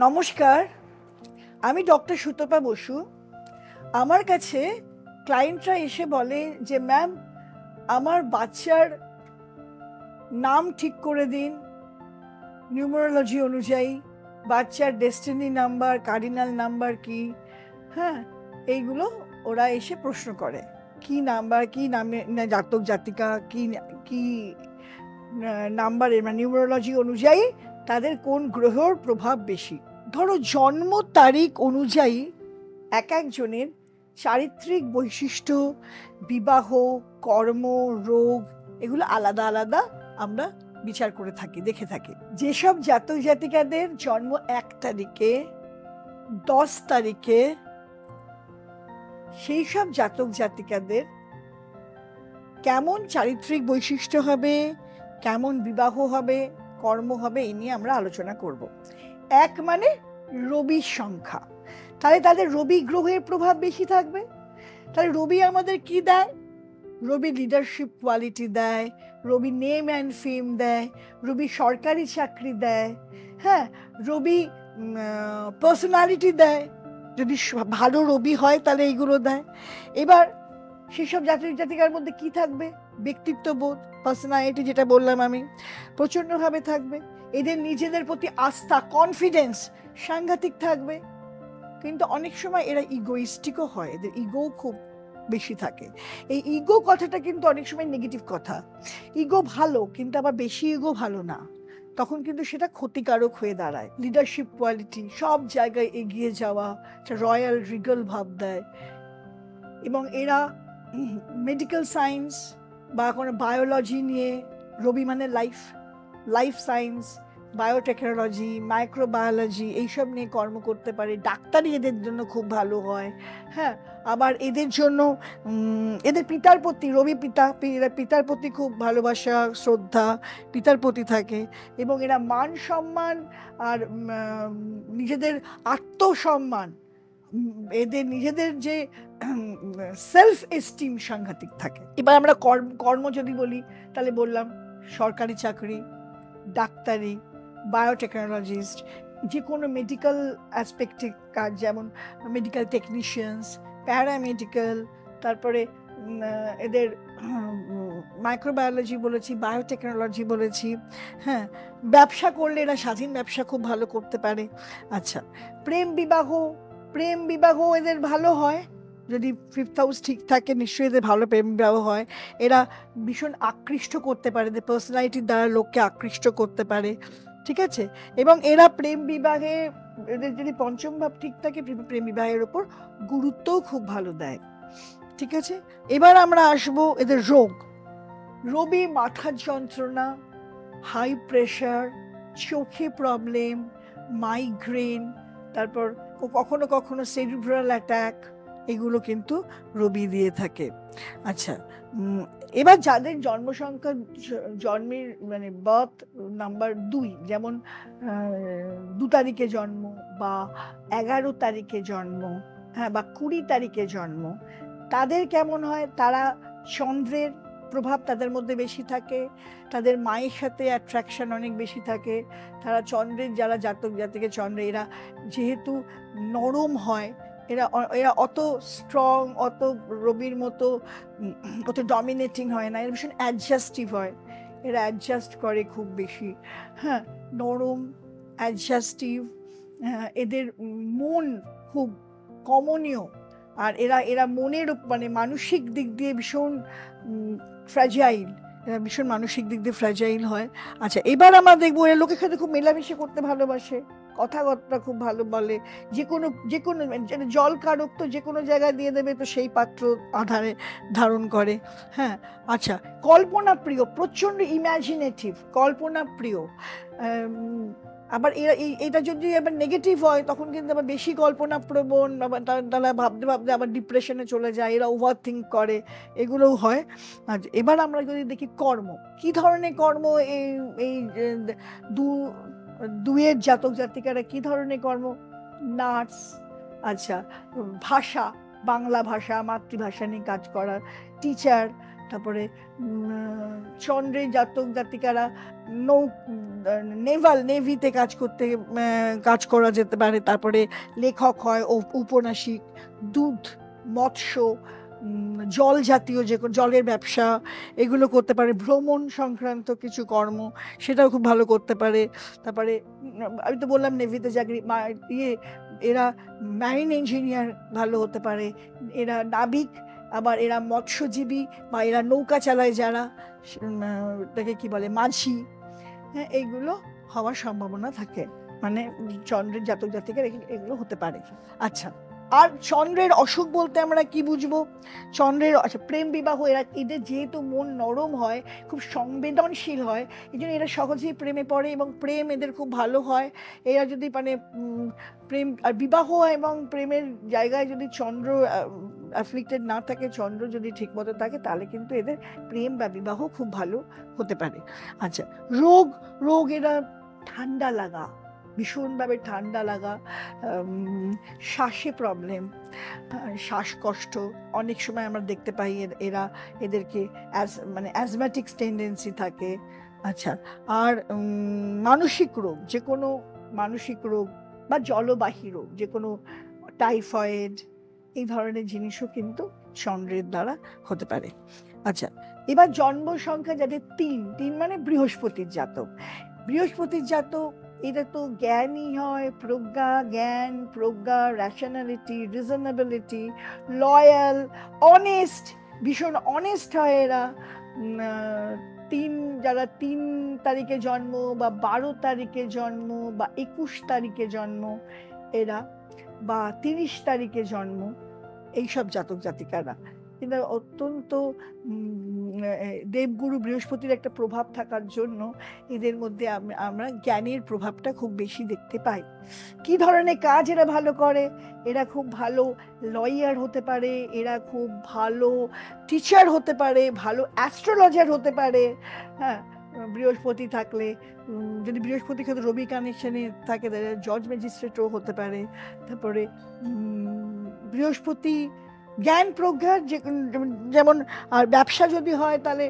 নমস্কার, আমি ডক্টর সুতপা বসু। আমার কাছে ক্লায়েন্টরা এসে বলে যে ম্যাম, আমার বাচ্চার নাম ঠিক করে দিন নিউমারোলজি অনুযায়ী, বাচ্চার ডেস্টিনি নাম্বার, কার্ডিনাল নাম্বার কি, হ্যাঁ, এইগুলো ওরা এসে প্রশ্ন করে। কি নাম্বার, কি নামে জাতক জাতিকা, কি কি নাম্বারের, মানে নিউমারোলজি অনুযায়ী তাদের কোন গ্রহের প্রভাব বেশি। ধরো জন্ম তারিখ অনুযায়ী এক একজনের চারিত্রিক বৈশিষ্ট্য, বিবাহ, কর্ম, রোগ, এগুলো আলাদা আলাদা আমরা বিচার করে থাকি, দেখে থাকি। যেসব জাতক জাতিকাদের জন্ম 1 তারিখে, 10 তারিখে, সেই সব জাতক জাতিকাদের কেমন চারিত্রিক বৈশিষ্ট্য হবে, কেমন বিবাহ হবে, কর্ম হবে, এই নিয়ে আমরা আলোচনা করব। 1 মানে রবির সংখ্যা, তাহলে তাদের রবি গ্রহের প্রভাব বেশি থাকবে। তাহলে রবি আমাদের কি দেয়? রবি লিডারশিপ কোয়ালিটি দেয়, রবি নেম অ্যান্ড ফেম দেয়, রবি সরকারি চাকরি দেয়, হ্যাঁ, রবি পার্সোনালিটি দেয়। যদি ভালো রবি হয় তাহলে এইগুলো দেয়। এবার সেসব জাতক জাতিকার মধ্যে কি থাকবে? ব্যক্তিত্ববোধ, পার্সোনালিটি, যেটা বললাম আমি, প্রচণ্ডভাবে থাকবে। এদের নিজেদের প্রতি আস্থা, কনফিডেন্স সাংঘাতিক থাকবে। কিন্তু অনেক সময় এরা ইগোইস্টিকও হয়, এদের ইগো খুব বেশি থাকে। এই ইগো কথাটা কিন্তু অনেক সময় নেগেটিভ কথা। ইগো ভালো, কিন্তু আবার বেশি ইগো ভালো না, তখন কিন্তু সেটা ক্ষতিকারক হয়ে দাঁড়ায়। লিডারশিপ কোয়ালিটি, সব জায়গায় এগিয়ে যাওয়া, রয়্যাল রিগাল ভাব দেয়। এবং এরা মেডিকেল সায়েন্স বা কোনো বায়োলজি নিয়ে, রবি মানে লাইফ সায়েন্স, বায়োটেকনোলজি, মাইক্রোবায়োলজি, এইসব নিয়ে কর্ম করতে পারে। ডাক্তারি এদের জন্য খুব ভালো হয়, হ্যাঁ। আবার এদের জন্য এদের পিতার প্রতি, রবি পিতার প্রতি খুব ভালোবাসা, শ্রদ্ধা পিতার প্রতি থাকে। এবং এরা মান সম্মান আর নিজেদের আত্মসম্মান, এদের নিজেদের যে সেলফ এস্টিম সাংঘাতিক থাকে। এবার আমরা কর্ম যদি বলি, তাহলে বললাম সরকারি চাকরি, ডাক্তারি, বায়োটেকনোলজিস্ট, যে কোনো মেডিকেল অ্যাসপেক্টে কাজ, যেমন মেডিকেল টেকনিশিয়ানস, প্যারামেডিক্যাল, তারপরে এদের মাইক্রোবায়োলজি বলেছি, বায়োটেকনোলজি বলেছি, হ্যাঁ। ব্যবসা করলে এরা স্বাধীন ব্যবসা খুব ভালো করতে পারে। আচ্ছা, প্রেম বিবাহ এদের ভালো হয়, যদি 5th হাউস ঠিক থাকে নিশ্চয়ই এদের ভালো প্রেম বিবাহ হয়। এরা ভীষণ আকৃষ্ট করতে পারে, এদের পার্সোনালিটির দ্বারা লোককে আকৃষ্ট করতে পারে, ঠিক আছে। এবং এরা প্রেম বিবাহে, এদের যদি 5ম ভাব ঠিক থাকে, প্রেম বিবাহের ওপর গুরুত্বও খুব ভালো দেয়, ঠিক আছে। এবার আমরা আসবো এদের রোগ। রবি মাথার যন্ত্রণা, হাই প্রেশার, চোখে প্রবলেম, মাইগ্রেন, তারপর কখনো কখনো সেরিব্রাল অ্যাটাক, এগুলো কিন্তু রবি দিয়ে থাকে। আচ্ছা, এবার যাদের জন্মসংখ্যা, জন্মের মানে বার্থ নাম্বার 2, যেমন 2 তারিখে জন্ম বা 11 তারিখে জন্ম, হ্যাঁ, বা 20 তারিখে জন্ম, তাদের কেমন হয়? তারা চন্দ্রের প্রভাব তাদের মধ্যে বেশি থাকে, তাদের মায়ের সাথে অ্যাট্রাকশন অনেক বেশি থাকে। তারা চন্দ্রের, যারা জাতক জাতিকে চন্দ্রে, এরা যেহেতু নরম হয়, এরা অত স্ট্রং, অত রবির মতো অত ডমিনেটিং হয় না, এরা ভীষণ অ্যাডজাস্টিভ হয়, এরা অ্যাডজাস্ট করে খুব বেশি, হ্যাঁ, নরম, অ্যাডজাস্টিভ। এদের মন খুব কমনীয়, আর এরা মনের, মানে মানসিক দিক দিয়ে ভীষণ ফ্র্যাজাইল, এরা ভীষণ মানসিক দিক দিয়ে ফ্র্যাজাইল হয়। আচ্ছা, এবার আমরা দেখবো এরা লোকের সাথে খুব মেলামেশা করতে ভালোবাসে, কথাবার্তা খুব ভালো বলে, যে কোনো জল কারক তো যে কোনো জায়গায় দিয়ে দেবে, তো সেই পাত্র আধারে ধারণ করে, হ্যাঁ। আচ্ছা, কল্পনা প্রিয়, প্রচণ্ড ইম্যাজিনেটিভ, কল্পনা প্রিয়। আবার এটা যদি আবার নেগেটিভ হয়, তখন কিন্তু আবার বেশি কল্পনা প্রবণ, তারা ভাবতে ভাবতে আবার ডিপ্রেশনে চলে যায়, এরা ওভার থিঙ্ক করে, এগুলোও হয়। আচ্ছা, এবার আমরা যদি দেখি কর্ম, কি ধরনের কর্ম এই দুয়ের জাতক জাতিকারা কি ধরনের কর্ম? নার্স, আচ্ছা, ভাষা, বাংলা ভাষা, মাতৃভাষা নিয়ে কাজ করা, টিচার, তারপরে চন্দ্রের জাতক জাতিকারা নেভিতে কাজ করা যেতে পারে। তারপরে লেখক হয়, উপন্যাসিক, দুধ, মৎস্য, জল জাতীয় যে জলের ব্যবসা এগুলো করতে পারে। ভ্রমণ সংক্রান্ত কিছু কর্ম সেটাও খুব ভালো করতে পারে। তারপরে আমি তো বললাম নেভিতে চাকরি, এরা ম্যারিন ইঞ্জিনিয়ার ভালো হতে পারে, এরা নাবিক, আবার এরা মৎস্যজীবী বা এরা নৌকা চালায় যারা, তাকে কি বলে, মাঝি, হ্যাঁ, এইগুলো হওয়ার সম্ভাবনা থাকে। মানে চন্দ্রের জাতক জাতিকার এগুলো হতে পারে। আচ্ছা, আর চন্দ্রের অসুখ বলতে আমরা কি বুঝবো? চন্দ্রের প্রেম বিবাহ, এদের যেহেতু মন নরম হয়, খুব সংবেদনশীল হয়, এই জন্য এরা সহজেই প্রেমে পড়ে এবং প্রেম এদের খুব ভালো হয়। এরা যদি মানে প্রেম আর বিবাহ এবং প্রেমের জায়গায় যদি চন্দ্র অ্যাফ্লিক্টেড না থাকে, চন্দ্র যদি ঠিকমতো থাকে, তাহলে কিন্তু এদের প্রেম বা বিবাহ খুব ভালো হতে পারে। আচ্ছা, রোগ এরা ঠান্ডা লাগা, ভীষণভাবে ঠান্ডা লাগা, শ্বাসে প্রবলেম, শ্বাসকষ্ট, অনেক সময় আমরা দেখতে পাই এদেরকে মানে অ্যাজম্যাটিক টেন্ডেন্সি থাকে। আচ্ছা, আর মানসিক রোগ, যে কোনো মানসিক রোগ বা জলবাহী রোগ, যে কোনো টাইফয়েড, এই ধরনের জিনিসও কিন্তু চন্দ্রের দ্বারা হতে পারে। আচ্ছা, এবার জন্ম সংখ্যা যাদের 3 মানে বৃহস্পতির জাতক, এটা তো জ্ঞানই হয়, জ্ঞান, প্রজ্ঞা, র্যাশনালিটি, রিজনেবিলিটি, লয়াল, অনেস্ট, ভীষণ অনেস্ট হয় এরা। যারা 3 তারিখে জন্ম বা 12 তারিখে জন্ম বা 21 তারিখে জন্ম এরা, বা 30 তারিখে জন্ম, এইসব জাতক জাতিকারা কিন্তু অত্যন্ত দেবগুরু বৃহস্পতির একটা প্রভাব থাকার জন্য এদের মধ্যে আমরা জ্ঞানের প্রভাবটা খুব বেশি দেখতে পাই। কি ধরনের কাজ এরা ভালো করে? এরা খুব ভালো লয়ার হতে পারে, এরা খুব ভালো টিচার হতে পারে, ভালো অ্যাস্ট্রোলজার হতে পারে। হ্যাঁ, বৃহস্পতি থাকলে, যদি বৃহস্পতি ক্ষেত্রে রবি কানেকশনে থাকে, জজ ম্যাজিস্ট্রেটও হতে পারে। তারপরে বৃহস্পতি জ্ঞান প্রজ্ঞার যেমন, আর ব্যবসা যদি হয় তাহলে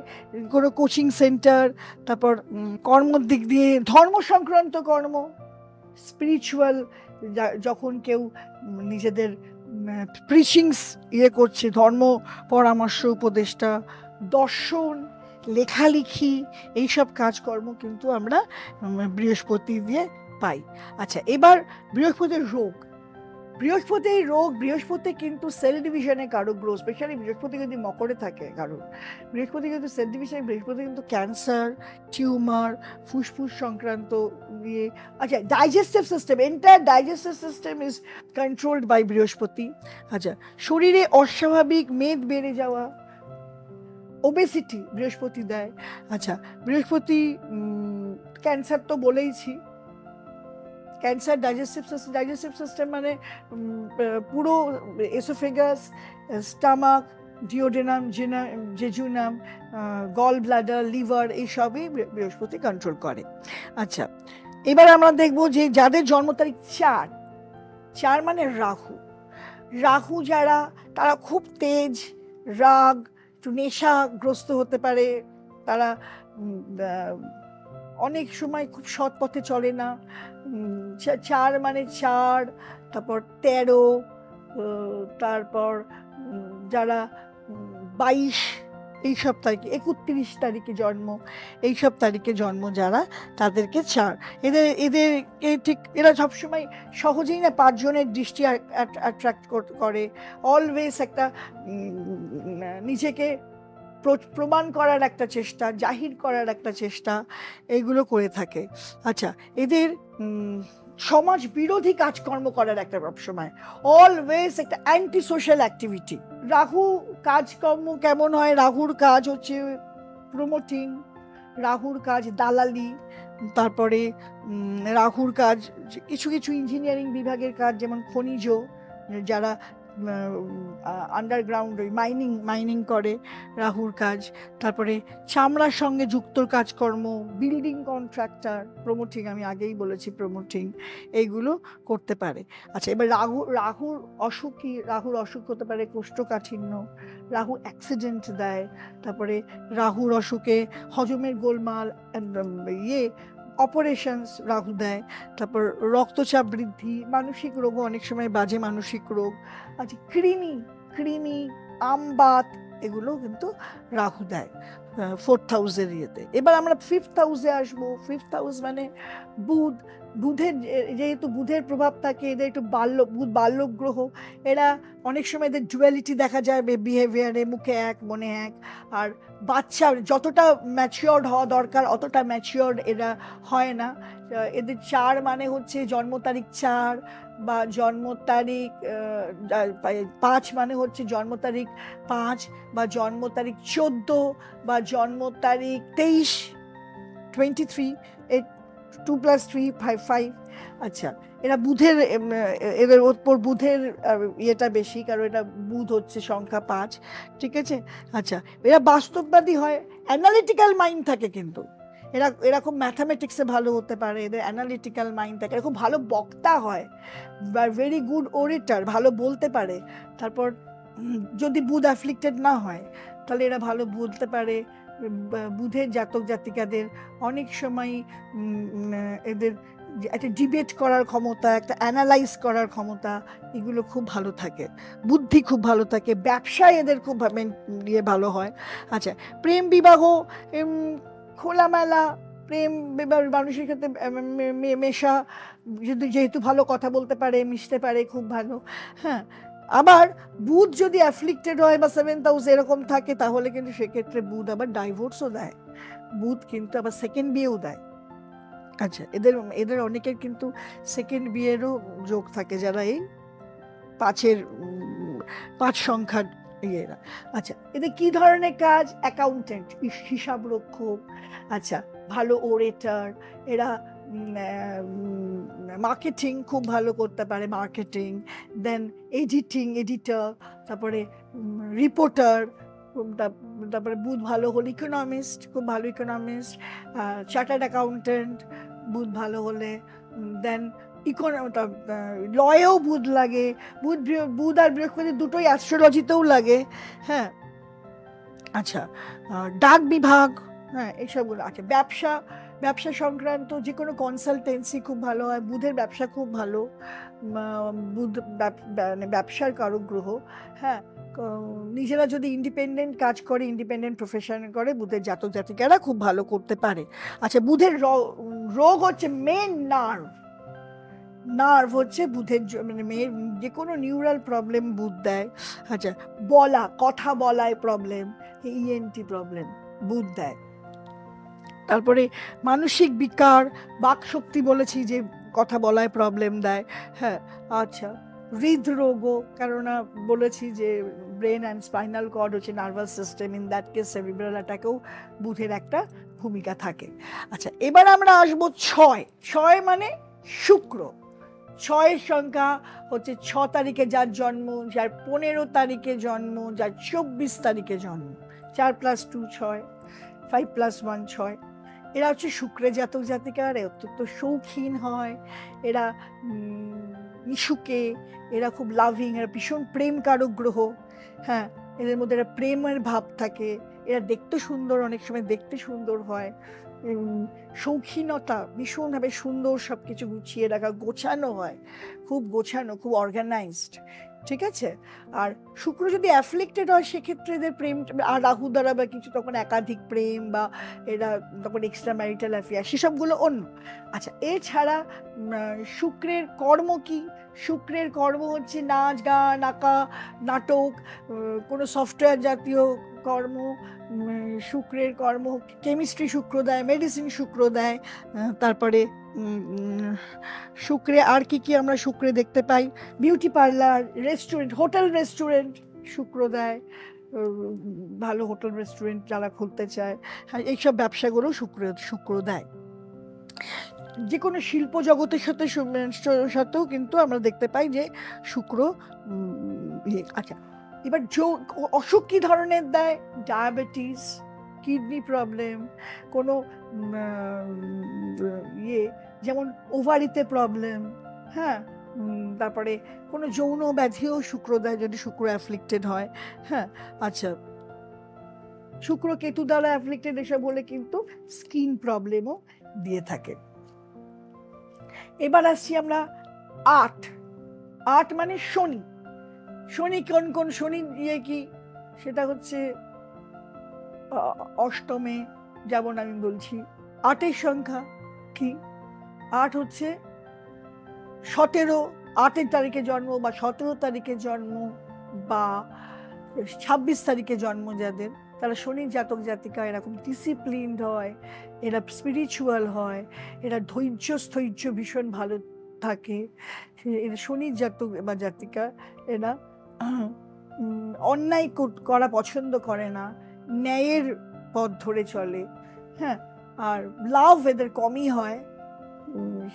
কোনো কোচিং সেন্টার, তারপর কর্মর দিক দিয়ে ধর্ম সংক্রান্ত কর্ম, স্পিরিচুয়াল, যখন কেউ নিজেদের প্রিচিংস করছে, ধর্ম পরামর্শ, উপদেষ্টা, দর্শন, লেখালেখি, এইসব কাজকর্ম কিন্তু আমরা বৃহস্পতি দিয়ে পাই। আচ্ছা, এবার বৃহস্পতির রোগ, বৃহস্পতি কিন্তু সেল ডিভিশনে কারক গ্রহ, স্পেশালি বৃহস্পতি যদি মকরে থাকে কারণ, বৃহস্পতি কিন্তু সেল ডিভিশনে, বৃহস্পতি কিন্তু ক্যান্সার, টিউমার, ফুসফুস সংক্রান্ত ইয়ে। আচ্ছা, digestive system, entire digestive system is controlled by Brihaspati. আচ্ছা, শরীরে অস্বাভাবিক মেদ বেড়ে যাওয়া, ওবেসিটি বৃহস্পতি দেয়। আচ্ছা, বৃহস্পতি ক্যান্সার তো বলেইছি, ক্যান্সার ডাইজেস্টিভ সিস্টেম মানে পুরো oesophagus, stomach, duodenum, jejunum, gallbladder, liver, এইসবই বৃহস্পতি কন্ট্রোল করে। আচ্ছা, এবার আমরা দেখব যে যাদের জন্ম তারিখ 4 মানে রাহু যারা, তারা খুব তেজ, রাগ, একটু নেশাগ্রস্ত হতে পারে, তারা অনেক সময় খুব সৎ পথে চলে না। 4 মানে 4, তারপর 13, তারপর যারা 22 এইসব তারিখে, 31 তারিখে জন্ম, এইসব তারিখে জন্ম যারা, তাদেরকে 4। এদেরকে ঠিক, এরা সবসময় সহজেই না 5 জনের দৃষ্টি অ্যাট্রাক্ট করে, অলওয়েজ একটা নিজেকে প্রমাণ করার একটা চেষ্টা, জাহির করার একটা চেষ্টা, এইগুলো করে থাকে। আচ্ছা, এদের সমাজ বিরোধী কাজকর্ম করার একটা সবসময়, অলওয়েজ একটা অ্যান্টি সোশ্যাল অ্যাক্টিভিটি। রাহু কাজকর্ম কেমন হয়? রাহুর কাজ হচ্ছে প্রমোটিং, রাহুর কাজ দালালি, তারপরে রাহুর কাজ কিছু ইঞ্জিনিয়ারিং বিভাগের কাজ, যেমন খনিজ, যারা আন্ডারগ্রাউন্ড ওই মাইনিং করে রাহুর কাজ। তারপরে চামড়ার সঙ্গে যুক্ত কাজকর্ম, বিল্ডিং কন্ট্রাক্টর, প্রমোটিং, আমি আগেই বলেছি প্রমোটিং, এইগুলো করতে পারে। আচ্ছা, এবার রাহুর অসুখ কি? রাহুর অসুখ হতে পারে কোষ্ঠকাঠিন্য, রাহু অ্যাক্সিডেন্ট দেয়, তারপরে রাহুর অসুখে হজমের গোলমাল, অপারেশনস রাহু দেয়, তারপর রক্তচাপ বৃদ্ধি, মানসিক রোগও অনেক সময়, বাজে মানসিক রোগ। আচ্ছা, কৃমি, আমবাত, এগুলো কিন্তু রাহু দেয় 4th হাউসের ইয়েতে। এবার আমরা 5th হাউসে আসবো। 5th হাউস মানে বুধের, যেহেতু বুধের প্রভাব থাকে, এদের একটু বুধ বাল্য গ্রহ, এরা অনেক সময় এদের ডুয়ালিটি দেখা যায় বিহেভিয়ারে, মুখে এক মনে এক। আর বাচ্চা যতটা ম্যাচিওর্ড হওয়া দরকার অতটা ম্যাচিওর্ড এরা হয় না। এদের 4 মানে হচ্ছে জন্ম তারিখ 4, বা জন্ম তারিখ 5 মানে হচ্ছে জন্ম তারিখ 5, বা জন্ম তারিখ 14, বা জন্ম তারিখ 23, 2 + 3 5। আচ্ছা, এরা বুধের, এদের ওপর বুধের ইয়েটা বেশি, কারণ এটা বুধ হচ্ছে সংখ্যা 5, ঠিক আছে। আচ্ছা, এরা বাস্তববাদী হয়, অ্যানালিটিক্যাল মাইন্ড থাকে, কিন্তু এরা খুব ম্যাথামেটিক্সে ভালো হতে পারে, এদের অ্যানালিটিক্যাল মাইন্ড থাকে, এরা খুব ভালো বক্তা হয়, ভেরি গুড ওরেটার, ভালো বলতে পারে। তারপর যদি বুধ অ্যাফ্লিক্টেড না হয় তাহলে এরা ভালো বলতে পারে। বুধের জাতক জাতিকাদের অনেক সময় এদের একটা ডিবেট করার ক্ষমতা, একটা অ্যানালাইজ করার ক্ষমতা, এগুলো খুব ভালো থাকে, বুদ্ধি খুব ভালো থাকে, ব্যবসায় এদের খুব ভালো হয়। আচ্ছা, প্রেম বিবাহ, খোলামেলা প্রেম বিবাহ, মানুষের সাথে মেশা, যেহেতু ভালো কথা বলতে পারে, মিশতে পারে, খুব ভালো। হ্যাঁ, আবার বুধ যদি অ্যাফ্লিক্টেড হয় বা 7th হাউস এরকম থাকে, তাহলে কিন্তু সেক্ষেত্রে বুধ আবার ডাইভোর্সও দেয়, বুধ কিন্তু আবার সেকেন্ড বিয়েও দেয়। আচ্ছা, এদের অনেকের কিন্তু সেকেন্ড বিয়েরও যোগ থাকে, যারা এই 5 সংখ্যার ইয়েরা। আচ্ছা, এদের কি ধরনের কাজ? অ্যাকাউন্টেন্ট, হিসাব রক্ষক, আচ্ছা, ভালো ওরেটার, এরা মার্কেটিং খুব ভালো করতে পারে, মার্কেটিং, দেন এডিটর, তারপরে রিপোর্টার, তারপরে বুধ ভালো হলে ইকোনমিস্ট, খুব ভালো ইকোনমিস্ট, চার্টার্ড অ্যাকাউন্টেন্ট বুধ ভালো হলে, দেন লয়েও বুধ লাগে, বুধ আর বৃহস্পতি দুটোই অ্যাস্ট্রোলজিতেও লাগে। হ্যাঁ, আচ্ছা, ডাক বিভাগ, হ্যাঁ, এইসবগুলো আছে। ব্যবসা সংক্রান্ত যে কোনো কনসালটেন্সি খুব ভালো হয়, বুধের ব্যবসা খুব ভালো, বুধ ব্যবসার কারক গ্রহ। হ্যাঁ, নিজেরা যদি ইন্ডিপেন্ডেন্ট কাজ করে, ইন্ডিপেন্ডেন্ট প্রফেশন করে, বুধের জাতক জাতিকারা খুব ভালো করতে পারে। আচ্ছা, বুধের রোগ হচ্ছে মেন নার্ভ হচ্ছে বুধের, মানে যে কোনো নিউরাল প্রবলেম বুধ দেয়। আচ্ছা, কথা বলায় প্রবলেম, ইএনটি প্রবলেম বুধ দেয়। তারপরে মানসিক বিকার, বাকশক্তি বলেছি যে কথা বলায় প্রবলেম দেয়। হ্যাঁ, আচ্ছা, হৃদরোগও, কেননা বলেছি যে ব্রেন অ্যান্ড স্পাইনাল কর্ড হচ্ছে nervous system, in that case cerebral অ্যাটাকেও বুধের একটা ভূমিকা থাকে। আচ্ছা, এবার আমরা আসবো 6 মানে শুক্র। 6 সংখ্যা হচ্ছে 6 তারিখে যার জন্ম, যার 15 তারিখে জন্ম, যার 24 তারিখে জন্ম, 4 + 2 6, 5 + 1 6। এরা হচ্ছে শুক্রের জাতক জাতিকা, অত্যন্ত শৌখিন হয়, এরা মিশুকে, এরা খুব লাভিং, এরা ভীষণ প্রেম কারক গ্রহ। হ্যাঁ, এদের মধ্যে একটা প্রেমের ভাব থাকে, এরা দেখতে সুন্দর, অনেক সময় দেখতে সুন্দর হয়, শৌখিনতা, ভীষণভাবে সুন্দর, সব কিছু গুছিয়ে রাখা, গোছানো হয়, খুব গোছানো, খুব অর্গানাইজড, ঠিক আছে। আর শুক্র যদি অ্যাফ্লিক্টেড হয় সেক্ষেত্রে এদের প্রেম, আর রাহু দ্বারা বা কিছু, তখন একাধিক প্রেম, বা এরা তখন এক্সট্রা ম্যারিটাল অ্যাফেয়ার, সেসবগুলো অন্য। আচ্ছা, এছাড়া শুক্রের কর্ম কি? শুক্রের কর্ম হচ্ছে নাচ, গান, আঁকা, নাটক, কোনো সফটওয়্যার জাতীয় কর্ম। শুক্রের কর্ম, কেমিস্ট্রি শুক্র দেয়, মেডিসিন শুক্র দেয়। তারপরে শুক্রে আর কি আমরা শুক্রে দেখতে পাই? Beauty parlour, restaurant, hotel restaurant শুক্র দেয়, ভালো হোটেল রেস্টুরেন্ট যারা খুলতে চায়, হ্যাঁ, এইসব ব্যবসাগুলো শুক্র দেয়। যে কোনো শিল্প জগতের সাথেও কিন্তু আমরা দেখতে পাই যে শুক্র আচ্ছা, এবার অসুখ কি ধরনের দেয়? ডায়াবেটিস, কিডনি প্রবলেম, কোনো যেমন ওভারিতে প্রবলেম, হ্যাঁ, তারপরে কোনো যৌন ব্যাধিও শুক্র দেয় যদি শুক্র অ্যাফ্লিক্টেড হয়। হ্যাঁ, আচ্ছা, শুক্র কেতু দ্বারা অ্যাফ্লিক্টেড এসব হলে কিন্তু স্কিন প্রবলেমও দিয়ে থাকে। এবার আসছি আমরা 8 মানে শনি। শনি কোন শনি কি, সেটা হচ্ছে অষ্টমে, যেমন আমি বলছি 8-এর সংখ্যা কি? 8 হচ্ছে 17, 8-এর তারিখে জন্ম বা 17 তারিখে জন্ম বা 26 তারিখে জন্ম যাদের, তারা শনির জাতক জাতিকা এরকম ডিসিপ্লিনড হয়, এরা স্পিরিচুয়াল হয়, এরা স্থৈর্য ভীষণ ভালো থাকে। এরা শনির জাতক বা জাতিকা, এরা অন্যায় করা পছন্দ করে না, ন্যায়ের পথ ধরে চলে। হ্যাঁ, আর লাভ এদের কমই হয়।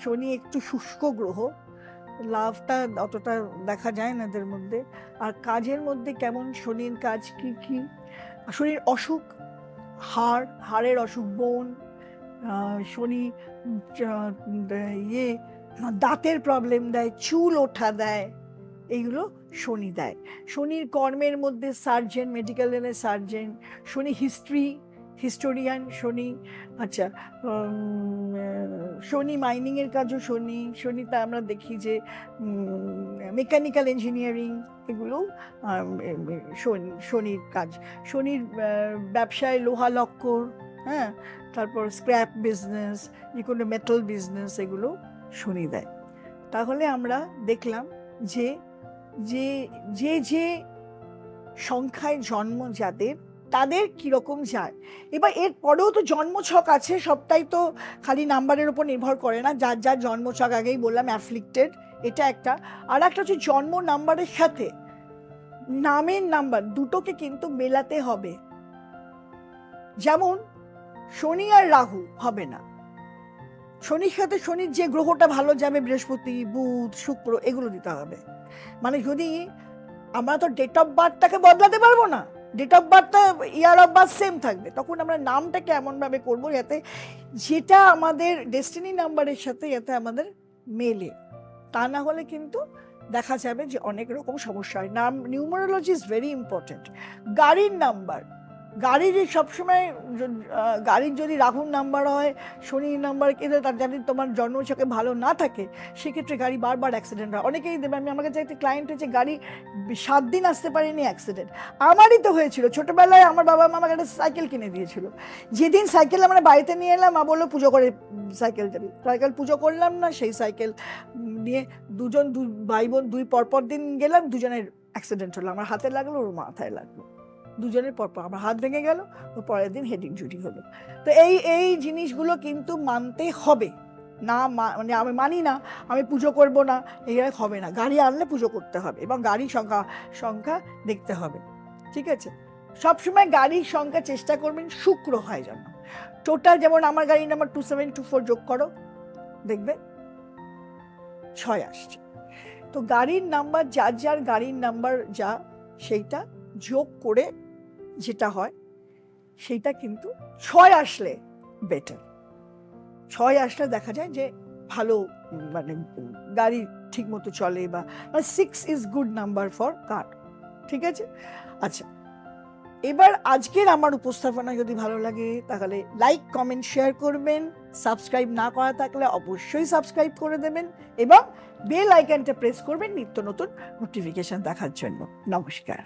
শনি একটু শুষ্ক গ্রহ, লাভটা অতটা দেখা যায় না এদের মধ্যে। আর কাজের মধ্যে কেমন শনির কাজ কি কি? শনির অসুখ, হাড়ের অসুখ, বোন, শনি দাঁতের প্রবলেম দেয়, চুল ওঠা দেয়, এইগুলো শনি দেয়। শনির কর্মের মধ্যে সার্জেন, মেডিকেল লাইনের সার্জেন, শনি হিস্টোরিয়ান শনি। আচ্ছা, শনি মাইনিংয়ের কাজও শনিতে আমরা দেখি যে মেকানিক্যাল ইঞ্জিনিয়ারিং, এগুলো শনির কাজ। শনির ব্যবসায় লোহা লক্কর, হ্যাঁ, তারপর স্ক্র্যাপ বিজনেস, যে কোনো মেটাল বিজনেস, এগুলো শনি দেয়। তাহলে আমরা দেখলাম যে যে যে যে সংখ্যায় জন্ম যাদের, তাদের কীরকম যায়। এবার এর পরেও তো জন্মছক আছে, সবটাই তো খালি নাম্বারের উপর নির্ভর করে না। যার যার জন্মছক আগেই বললাম অ্যাফ্লিক্টেড, এটা একটা। আর একটা হচ্ছে জন্ম নাম্বারের সাথে নামের নাম্বার দুটোকে কিন্তু মেলাতে হবে। যেমন শনি আর রাহু হবে না, শনির সাথে শনির যে গ্রহটা ভালো যাবে, বৃহস্পতি, বুধ, শুক্র, এগুলো দিতে হবে। মানে যদি আমরা তো ডেট অফ বার্থটাকে বদলাতে পারবো না, ডেট অফ বার্থটা, ইয়ার অফ বার্থ সেম থাকবে, তখন আমরা নামটাকে এমনভাবে করবো যাতে যেটা আমাদের ডেস্টিনি নাম্বারের সাথে যাতে আমাদের মেলে। তা না হলে কিন্তু দেখা যাবে যে অনেক রকম সমস্যা হয়। নাম, নিউমারোলজি ইজ ভেরি ইম্পর্টেন্ট। গাড়ির নাম্বার, গাড়ির সবসময়, গাড়ির যদি রাহুর নাম্বার হয়, শনির নাম্বার কিন্তু তার যদি তোমার জন্মছকে ভালো না থাকে, সেক্ষেত্রে গাড়ি বারবার অ্যাক্সিডেন্ট হয়। অনেকেই দেবে, আমার কাছে একটা ক্লায়েন্ট হয়েছে, গাড়ি 7 দিন আসতে পারেনি, অ্যাক্সিডেন্ট। আমারই তো হয়েছিল ছোটোবেলায়, আমার বাবা মা আমাকে একটা সাইকেল কিনে দিয়েছিল। যেদিন সাইকেল আমরা বাড়িতে নিয়ে এলাম, মা বললো পুজো করে সাইকেল যাবি। সাইকেল পুজো করলাম না, সেই সাইকেল নিয়ে দুই ভাই বোন পরপর দিন গেলাম, দুজনের অ্যাক্সিডেন্ট হলো। আমার হাতে লাগলো, ওর মাথায় লাগলো, দুজনের পরপর আমার হাত ভেঙে গেল, ও পরের দিন হেড ইনজুরি হলো। তো এই জিনিসগুলো কিন্তু মানতে হবে না, মানে আমি মানি না, আমি পুজো করব না, এইটা হবে না। গাড়ি আনলে পুজো করতে হবে এবং গাড়ির সংখ্যা দেখতে হবে, ঠিক আছে? সবসময় গাড়ির সংখ্যা চেষ্টা করবেন শুক্র হয় যেন। টোটাল যেমন আমার গাড়ির নাম্বার 2724 যোগ করো, দেখবে 6 আসছে। তো গাড়ির নাম্বার, যার গাড়ির নাম্বার যা, সেইটা যোগ করে যেটা হয় সেইটা কিন্তু 6 আসলে বেটার। 6 আসলে দেখা যায় যে ভালো, মানে গাড়ি ঠিক মতো চলে, বা 6 ইজ গুড নাম্বার ফর কার, ঠিক আছে? আচ্ছা, এবার আজকের আমার উপস্থাপনা যদি ভালো লাগে তাহলে লাইক, কমেন্ট, শেয়ার করবেন। সাবস্ক্রাইব না করা থাকলে অবশ্যই সাবস্ক্রাইব করে দেবেন এবং বেল আইকনটা প্রেস করবেন নিত্য নতুন নোটিফিকেশন দেখার জন্য। নমস্কার।